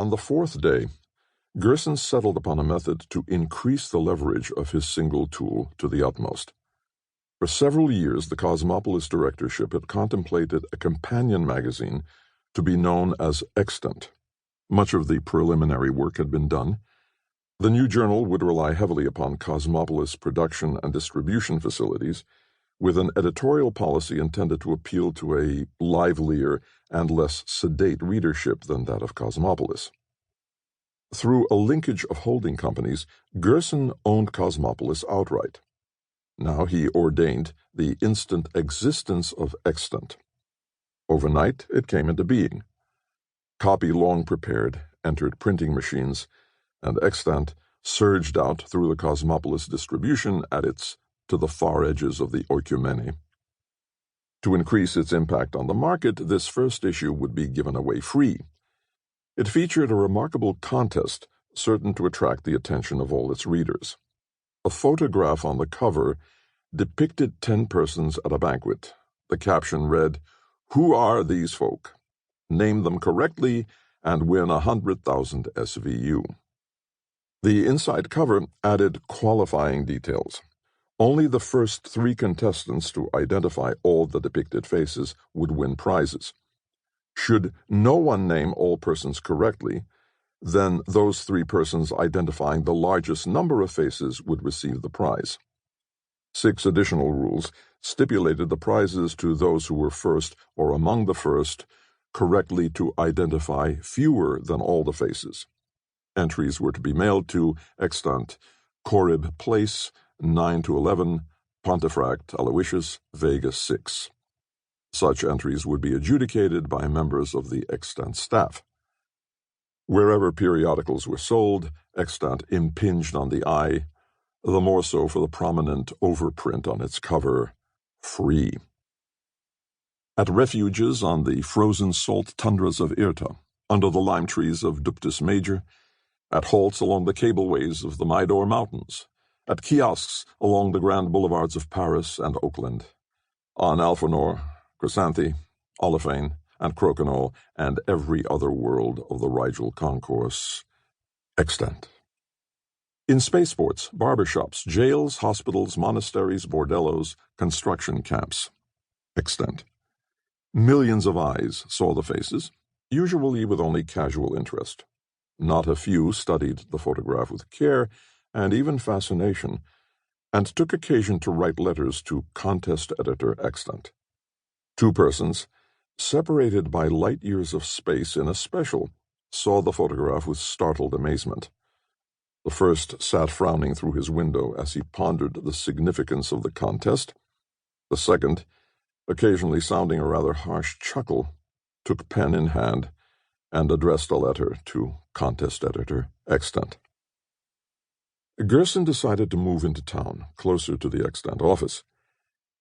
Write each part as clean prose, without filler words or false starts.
On the fourth day, Gersen settled upon a method to increase the leverage of his single tool to the utmost. For several years, the Cosmopolis directorship had contemplated a companion magazine to be known as Extant. Much of the preliminary work had been done. The new journal would rely heavily upon Cosmopolis production and distribution facilities, with an editorial policy intended to appeal to a livelier and less sedate readership than that of Cosmopolis. Through a linkage of holding companies, Gersen owned Cosmopolis outright. Now he ordained the instant existence of Extant. Overnight, it came into being. Copy long prepared entered printing machines, and Extant surged out through the Cosmopolis distribution at its to the far edges of the oikumene. To increase its impact on the market, this first issue would be given away free. It featured a remarkable contest certain to attract the attention of all its readers. A photograph on the cover depicted 10 persons at a banquet. The caption read, "Who are these folk? Name them correctly and win 100,000 SVU." The inside cover added qualifying details. Only the first 3 contestants to identify all the depicted faces would win prizes. Should no one name all persons correctly, then those 3 persons identifying the largest number of faces would receive the prize. 6 additional rules stipulated the prizes to those who were first or among the first correctly to identify fewer than all the faces. Entries were to be mailed to Extant, Corrib Place, 9 to 11, Pontefract, Aloysius, Vegas 6. Such entries would be adjudicated by members of the Extant staff. Wherever periodicals were sold, Extant impinged on the eye, the more so for the prominent overprint on its cover, "Free." At refuges on the frozen salt tundras of Irta, under the lime trees of Ductus Major, at halts along the cableways of the Midor Mountains, at kiosks along the grand boulevards of Paris and Oakland, on Alphenor, Chrysanthi, Olefane, and Crokinole, and every other world of the Rigel concourse, Extant. In spaceports, barbershops, jails, hospitals, monasteries, bordellos, construction camps, Extant. Millions of eyes saw the faces, usually with only casual interest. Not a few studied the photograph with care and even fascination, and took occasion to write letters to contest editor Extant. 2 persons, separated by light years of space in a special, saw the photograph with startled amazement. The first sat frowning through his window as he pondered the significance of the contest. The second, occasionally sounding a rather harsh chuckle, took pen in hand and addressed a letter to contest editor Extant. Gersen decided to move into town, closer to the Extant office.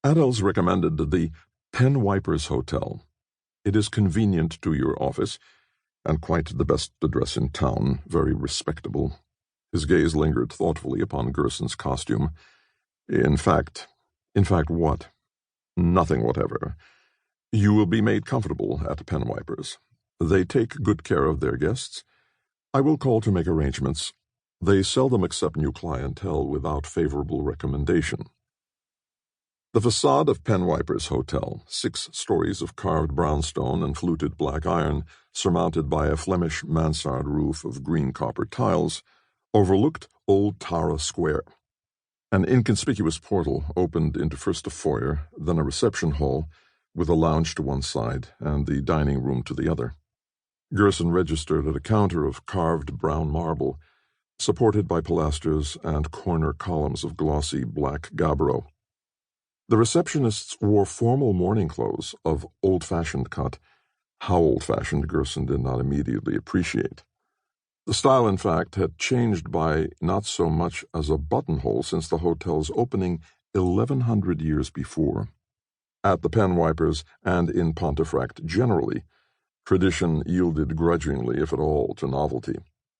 Adels recommended the Pen Wipers Hotel. It is convenient to your office, and quite the best address in town, very respectable. His gaze lingered thoughtfully upon Gersen's costume. In fact what? Nothing whatever. You will be made comfortable at Pen Wipers. They take good care of their guests. I will call to make arrangements. They seldom accept new clientele without favorable recommendation. The facade of Pen Wipers Hotel, 6 stories of carved brownstone and fluted black iron, surmounted by a Flemish mansard roof of green copper tiles, overlooked Old Tara Square. An inconspicuous portal opened into first a foyer, then a reception hall, with a lounge to one side and the dining room to the other. Gersen registered at a counter of carved brown marble, supported by pilasters and corner columns of glossy black gabbro. The receptionists wore formal morning clothes of old-fashioned cut. How old-fashioned Gersen did not immediately appreciate. The style, in fact, had changed by not so much as a buttonhole since the hotel's opening 1,100 years before. At the Pen Wipers and in Pontefract generally, tradition yielded grudgingly, if at all, to novelty.